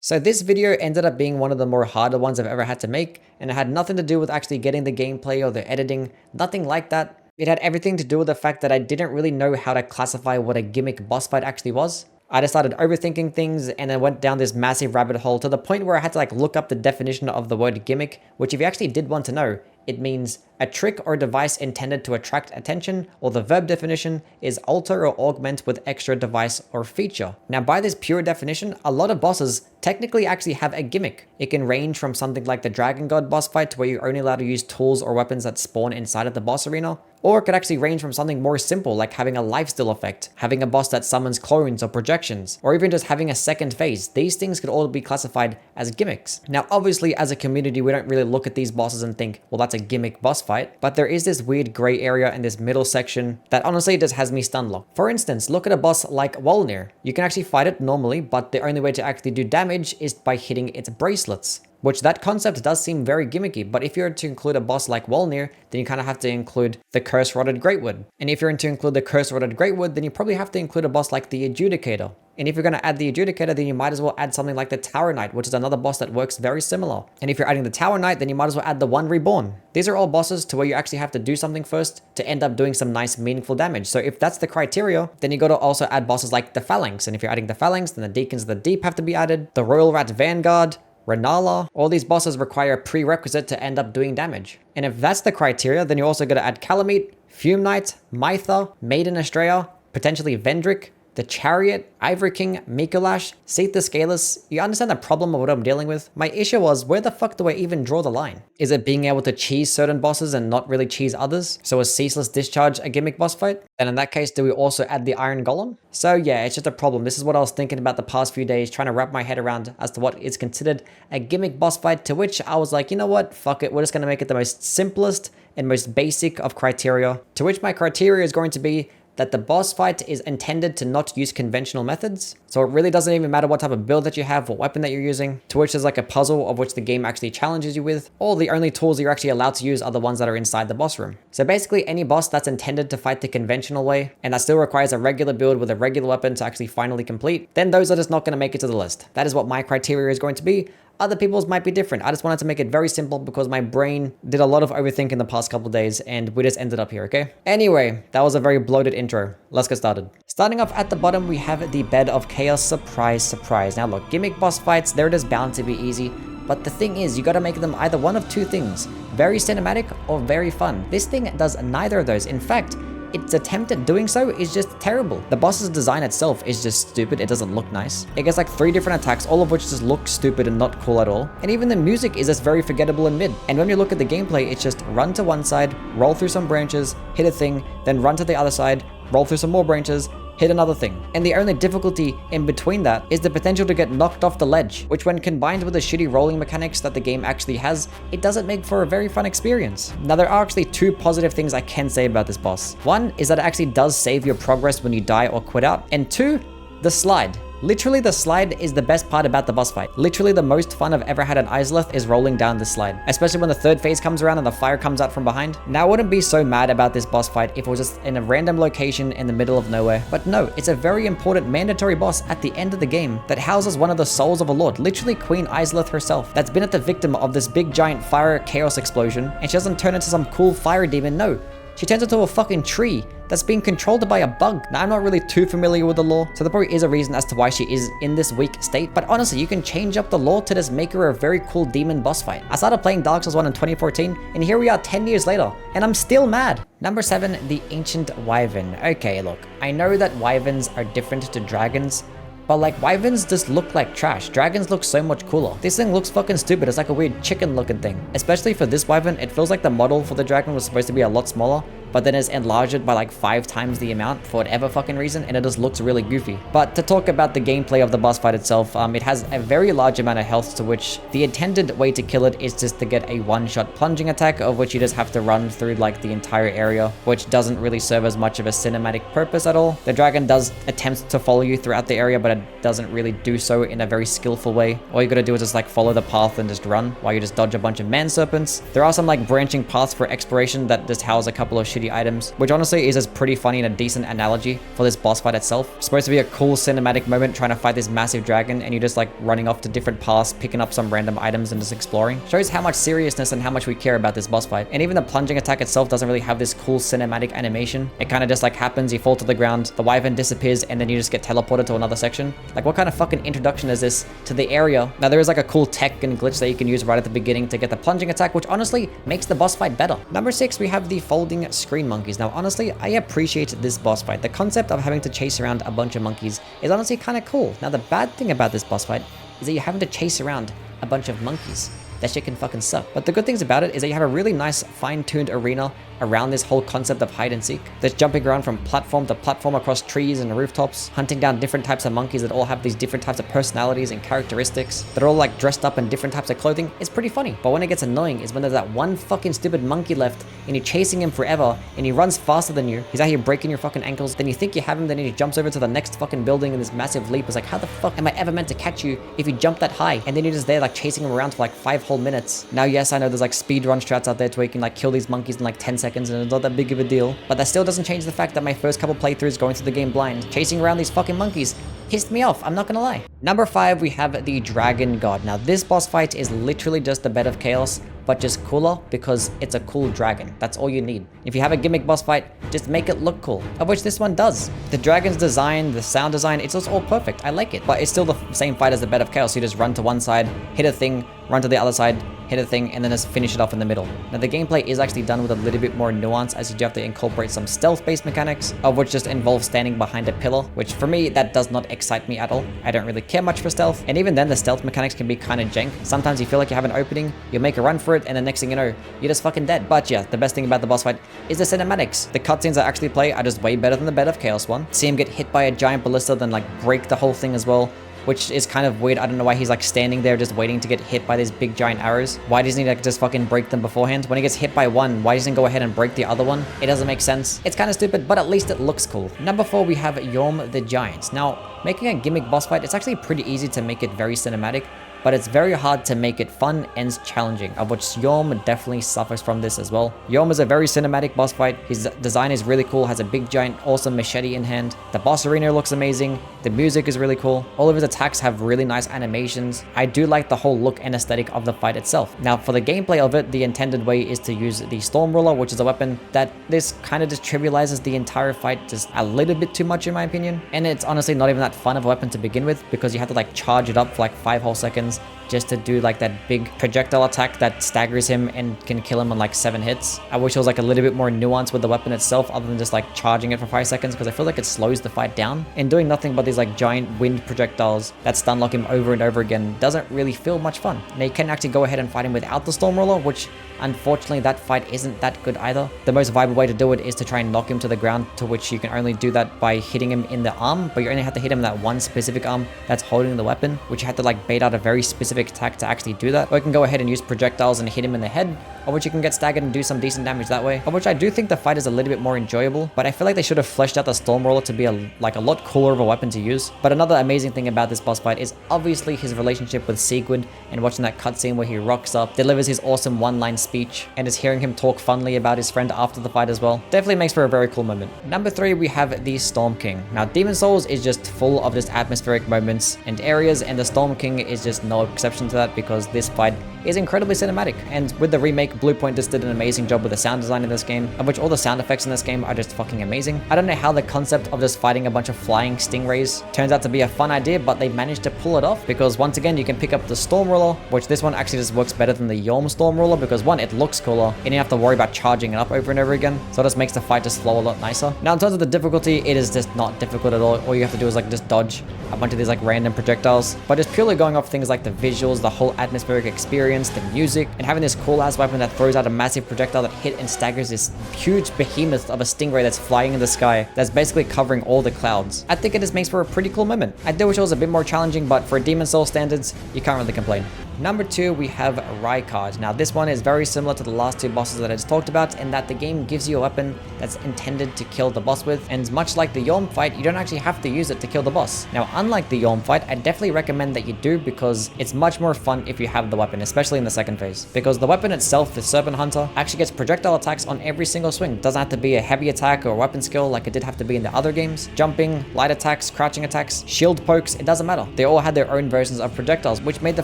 So this video ended up being one of the more harder ones I've ever had to make, and it had nothing to do with actually getting the gameplay or the editing, nothing like that. It had everything to do with the fact that I didn't really know how to classify what a gimmick boss fight actually was. I just started overthinking things and then went down this massive rabbit hole to the point where I had to look up the definition of the word gimmick, which if you actually did want to know, it means a trick or device intended to attract attention, or the verb definition is alter or augment with extra device or feature. Now, by this pure definition, a lot of bosses technically actually have a gimmick. It can range from something like the Dragon God boss fight, where you're only allowed to use tools or weapons that spawn inside of the boss arena, or it could actually range from something more simple like having a lifesteal effect, having a boss that summons clones or projections, or even just having a second phase. These things could all be classified as gimmicks. Now, obviously, as a community, we don't really look at these bosses and think, well, that's a gimmick boss fight, but there is this weird gray area in this middle section that honestly just has me stun locked. For instance, look at a boss like Wolnir. You can actually fight it normally, but the only way to actually do damage is by hitting its bracelets, which that concept does seem very gimmicky. But if you're to include a boss like Wolnir, then you kind of have to include the Curse-Rotted Greatwood. And if you're to include the Curse-Rotted Greatwood, then you probably have to include a boss like the Adjudicator. And if you're going to add the Adjudicator, then you might as well add something like the Tower Knight, which is another boss that works very similar. And if you're adding the Tower Knight, then you might as well add the One Reborn. These are all bosses to where you actually have to do something first to end up doing some nice, meaningful damage. So if that's the criteria, then you got to also add bosses like the Phalanx. And if you're adding the Phalanx, then the Deacons of the Deep have to be added, the Royal Rat Vanguard, Renala. All these bosses require a prerequisite to end up doing damage. And if that's the criteria, then you're also going to add Calamite, Fume Knight, Mytha, Maiden Estrella, potentially Vendrick, the Chariot, Ivory King, Mikolash, Seath the Scaleless. You understand the problem of what I'm dealing with? My issue was, where the fuck do I even draw the line? Is it being able to cheese certain bosses and not really cheese others? So is Ceaseless Discharge a gimmick boss fight? And in that case, do we also add the Iron Golem? So yeah, it's just a problem. This is what I was thinking about the past few days, trying to wrap my head around as to what is considered a gimmick boss fight, to which I was like, you know what? Fuck it. We're just going to make it the most simplest and most basic of criteria, to which my criteria is going to be that the boss fight is intended to not use conventional methods. So it really doesn't even matter what type of build that you have, what weapon that you're using, to which there's like a puzzle of which the game actually challenges you with, or the only tools you're actually allowed to use are the ones that are inside the boss room. So basically any boss that's intended to fight the conventional way, and that still requires a regular build with a regular weapon to actually finally complete, then those are just not going to make it to the list. That is what my criteria is going to be. Other people's might be different. I just wanted to make it very simple because my brain did a lot of overthinking the past couple days and we just ended up here, okay? Anyway, that was a very bloated intro. Let's get started. Starting off at the bottom, we have the Bed of Chaos. Surprise, surprise. Now look, gimmick boss fights, they're just bound to be easy. But the thing is, you gotta make them either one of two things. Very cinematic or very fun. This thing does neither of those. In fact, its attempt at doing so is just terrible. The boss's design itself is just stupid. It doesn't look nice. It gets like 3 different attacks, all of which just look stupid and not cool at all. And even the music is just very forgettable in mid. And when you look at the gameplay, it's just run to one side, roll through some branches, hit a thing, then run to the other side, roll through some more branches, hit another thing. And the only difficulty in between that is the potential to get knocked off the ledge, which when combined with the shitty rolling mechanics that the game actually has, it doesn't make for a very fun experience. Now there are actually 2 positive things I can say about this boss. One is that it actually does save your progress when you die or quit out. And 2, the slide. Literally, the slide is the best part about the boss fight. Literally, the most fun I've ever had in Izalith is rolling down this slide. Especially when the 3rd phase comes around and the fire comes out from behind. Now, I wouldn't be so mad about this boss fight if it was just in a random location in the middle of nowhere. But no, it's a very important mandatory boss at the end of the game that houses one of the souls of a lord, literally Queen Izalith herself, that's been at the victim of this big giant fire chaos explosion, and she doesn't turn into some cool fire demon, no. She turns into a fucking tree that's being controlled by a bug. Now, I'm not really too familiar with the lore, so there probably is a reason as to why she is in this weak state, but honestly, you can change up the lore to just make her a very cool demon boss fight. I started playing Dark Souls 1 in 2014, and here we are 10 years later, and I'm still mad. Number 7, the Ancient Wyvern. Okay, look, I know that wyverns are different to dragons, but like wyverns just look like trash. Dragons look so much cooler. This thing looks fucking stupid. It's like a weird chicken looking thing. Especially for this wyvern, it feels like the model for the dragon was supposed to be a lot smaller, but then it's enlarged it by like 5 times the amount for whatever fucking reason, and it just looks really goofy. But to talk about the gameplay of the boss fight itself, it has a very large amount of health, to which the intended way to kill it is just to get a one-shot plunging attack, of which you just have to run through like the entire area, which doesn't really serve as much of a cinematic purpose at all. The dragon does attempt to follow you throughout the area, but it doesn't really do so in a very skillful way. All you gotta do is just like follow the path and just run while you just dodge a bunch of man serpents. There are some like branching paths for exploration that just house a couple of shitty shitty items, which honestly is just pretty funny and a decent analogy for this boss fight itself. It's supposed to be a cool cinematic moment trying to fight this massive dragon, and you're just like running off to different paths, picking up some random items and just exploring. Shows how much seriousness and how much we care about this boss fight. And even the plunging attack itself doesn't really have this cool cinematic animation. It kind of just like happens, you fall to the ground, the wyvern disappears, and then you just get teleported to another section. Like, what kind of fucking introduction is this to the area? Now, there is like a cool tech and glitch that you can use right at the beginning to get the plunging attack, which honestly makes the boss fight better. Number 6, we have the folding screen monkeys. Now, honestly, I appreciate this boss fight. The concept of having to chase around a bunch of monkeys is honestly kind of cool. Now, the bad thing about this boss fight is that you're having to chase around a bunch of monkeys. That shit can fucking suck. But the good things about it is that you have a really nice fine-tuned arena around this whole concept of hide and seek. There's jumping around from platform to platform across trees and rooftops, hunting down different types of monkeys that all have these different types of personalities and characteristics. They're all like dressed up in different types of clothing. It's pretty funny. But when it gets annoying is when there's that one fucking stupid monkey left and you're chasing him forever and he runs faster than you. He's out here breaking your fucking ankles. Then you think you have him, then he jumps over to the next fucking building in this massive leap. It's like, how the fuck am I ever meant to catch you if you jump that high? And then you're just there like chasing him around for like 5 whole minutes. Now, yes, I know there's like speedrun strats out there to where you can like kill these monkeys in like 10 seconds and it's not that big of a deal, but that still doesn't change the fact that my first couple playthroughs going through the game blind, chasing around these fucking monkeys, pissed me off, I'm not gonna lie. Number 5, we have the Dragon God. Now, this boss fight is literally just a bed of chaos, but just cooler because it's a cool dragon. That's all you need. If you have a gimmick boss fight, just make it look cool, of which this one does. The dragon's design, the sound design, it's just all perfect. I like it, but it's still the same fight as the bed of chaos. You just run to one side, hit a thing, run to the other side, hit a thing, and then just finish it off in the middle. Now, the gameplay is actually done with a little bit more nuance, as you do have to incorporate some stealth-based mechanics, of which just involves standing behind a pillar, which for me, that does not excite me at all. I don't really care much for stealth, and even then, the stealth mechanics can be kind of jank. Sometimes you feel like you have an opening, you make a run for it, and the next thing you know, you're just fucking dead. But yeah, the best thing about the boss fight is the cinematics. The cutscenes I actually play are just way better than the Bed of Chaos one. See him get hit by a giant ballista, then like break the whole thing as well, which is kind of weird. I don't know why he's like standing there just waiting to get hit by these big giant arrows. Why doesn't he like just fucking break them beforehand? When he gets hit by one, why doesn't he go ahead and break the other one? It doesn't make sense. It's kind of stupid, but at least it looks cool. Number 4, we have Yhorm the Giant. Now, making a gimmick boss fight, it's actually pretty easy to make it very cinematic, but it's very hard to make it fun and challenging, of which Yhorm definitely suffers from this as well. Yhorm is a very cinematic boss fight. His design is really cool, has a big giant awesome machete in hand. The boss arena looks amazing. The music is really cool. All of his attacks have really nice animations. I do like the whole look and aesthetic of the fight itself. Now, for the gameplay of it, the intended way is to use the Storm Ruler, which is a weapon that this kind of just trivializes the entire fight just a little bit too much in my opinion. And it's honestly not even that fun of a weapon to begin with, because you have to like charge it up for like 5 whole seconds just to do like that big projectile attack that staggers him and can kill him on like 7 hits. I wish there was like a little bit more nuance with the weapon itself other than just like charging it for 5 seconds, because I feel like it slows the fight down. And doing nothing but these like giant wind projectiles that stun lock him over and over again doesn't really feel much fun. Now, you can actually go ahead and fight him without the Storm Ruler, which unfortunately that fight isn't that good either. The most viable way to do it is to try and knock him to the ground, to which you can only do that by hitting him in the arm, but you only have to hit him in that one specific arm that's holding the weapon, which you have to like bait out a very specific attack to actually do that. Or you can go ahead and use projectiles and hit him in the head, of which you can get staggered and do some decent damage that way, of which I do think the fight is a little bit more enjoyable, but I feel like they should have fleshed out the Storm Roller to be a lot cooler of a weapon to use. But another amazing thing about this boss fight is obviously his relationship with Sigurd, and watching that cutscene where he rocks up, delivers his awesome one-line speech, and is hearing him talk fondly about his friend after the fight as well. Definitely makes for a very cool moment. Number 3, we have the Storm King. Now, Demon Souls is just full of just atmospheric moments and areas, and the Storm King is just no exception to that, because this fight is incredibly cinematic. And with the remake, Bluepoint just did an amazing job with the sound design in this game, of which all the sound effects in this game are just fucking amazing. I don't know how the concept of just fighting a bunch of flying stingrays turns out to be a fun idea, but they managed to pull it off, because once again, you can pick up the Storm Ruler, which this one actually just works better than the Yhorm Storm Ruler, because one, it looks cooler, and you don't have to worry about charging it up over and over again, so it just makes the fight just flow a lot nicer. Now, in terms of the difficulty, it is just not difficult at all. All you have to do is like just dodge a bunch of these like random projectiles, but just purely going off things like the visuals, the whole atmospheric experience, the music, and having this cool ass weapon that throws out a massive projectile that hit and staggers this huge behemoth of a stingray that's flying in the sky, that's basically covering all the clouds. I think it just makes for a pretty cool moment. I do wish it was a bit more challenging, but for Demon Souls standards, you can't really complain. Number 2, we have Rykard. Now this one is very similar to the last 2 bosses that I just talked about, in that the game gives you a weapon that's intended to kill the boss with, and much like the Yhorm fight, you don't actually have to use it to kill the boss. Now unlike the Yhorm fight, I definitely recommend that you do, because it's much more fun if you have the weapon, especially in the second phase. Because the weapon itself, the Serpent Hunter, actually gets projectile attacks on every single swing. It doesn't have to be a heavy attack or a weapon skill like it did have to be in the other games. Jumping, light attacks, crouching attacks, shield pokes, it doesn't matter. They all had their own versions of projectiles, which made the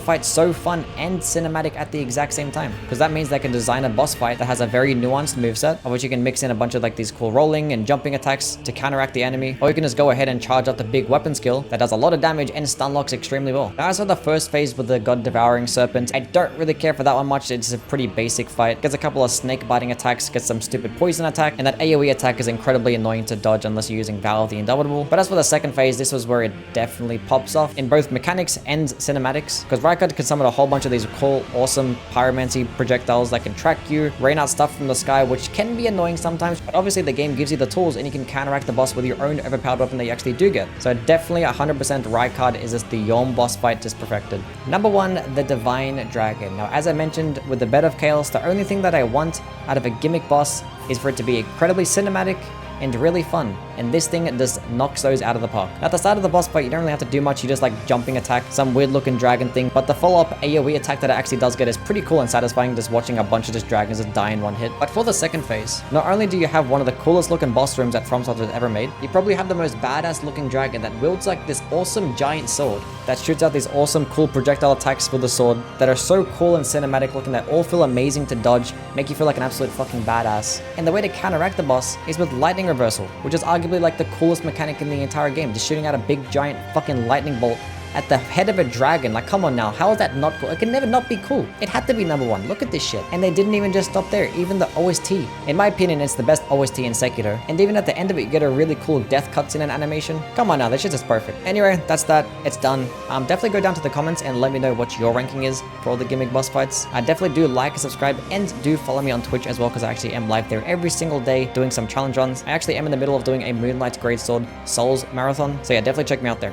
fight so fun and cinematic at the exact same time. Because that means they can design a boss fight that has a very nuanced moveset, of which you can mix in a bunch of like these cool rolling and jumping attacks to counteract the enemy, or you can just go ahead and charge up the big weapon skill that does a lot of damage and stun locks extremely well. Now as for the first phase with the God Devouring Serpent, I don't really care for that one much. It's a pretty basic fight. Gets a couple of snake biting attacks, gets some stupid poison attack, and that AoE attack is incredibly annoying to dodge unless you're using Valve the Indomitable. But as for the second phase, this was where it definitely pops off in both mechanics and cinematics, because Rykard can summon a whole bunch of these cool, awesome pyromancy projectiles that can track you, rain out stuff from the sky, which can be annoying sometimes, but obviously the game gives you the tools and you can counteract the boss with your own overpowered weapon that you actually do get. So definitely 100% Rykard is just the Yhorm boss fight just perfected. Number 1, the Divine Dragon. Now as I mentioned with the Bed of Chaos, the only thing that I want out of a gimmick boss is for it to be incredibly cinematic and really fun, and this thing just knocks those out of the park. At the start of the boss fight, you don't really have to do much. You just like jumping attack, some weird looking dragon thing, but the follow-up AoE attack that it actually does get is pretty cool and satisfying, just watching a bunch of just dragons just die in one hit. But for the second phase, not only do you have one of the coolest looking boss rooms that FromSoft has ever made, you probably have the most badass looking dragon that wields like this awesome giant sword that shoots out these awesome cool projectile attacks with the sword that are so cool and cinematic looking that all feel amazing to dodge, make you feel like an absolute fucking badass. And the way to counteract the boss is with lightning reversal, which is arguably like the coolest mechanic in the entire game, just shooting out a big giant fucking lightning bolt at the head of a dragon. Like, come on now, how is that not cool? It can never not be cool. It had to be number 1. Look at this shit. And they didn't even just stop there. Even the OST. In my opinion, it's the best OST in Sekiro. And even at the end of it, you get a really cool death cutscene and animation. Come on now, this shit is perfect. Anyway, that's that. It's done. Definitely go down to the comments and let me know what your ranking is for all the gimmick boss fights. Definitely do like and subscribe, and do follow me on Twitch as well, because I actually am live there every single day doing some challenge runs. I actually am in the middle of doing a Moonlight Greatsword Souls marathon. So yeah, definitely check me out there.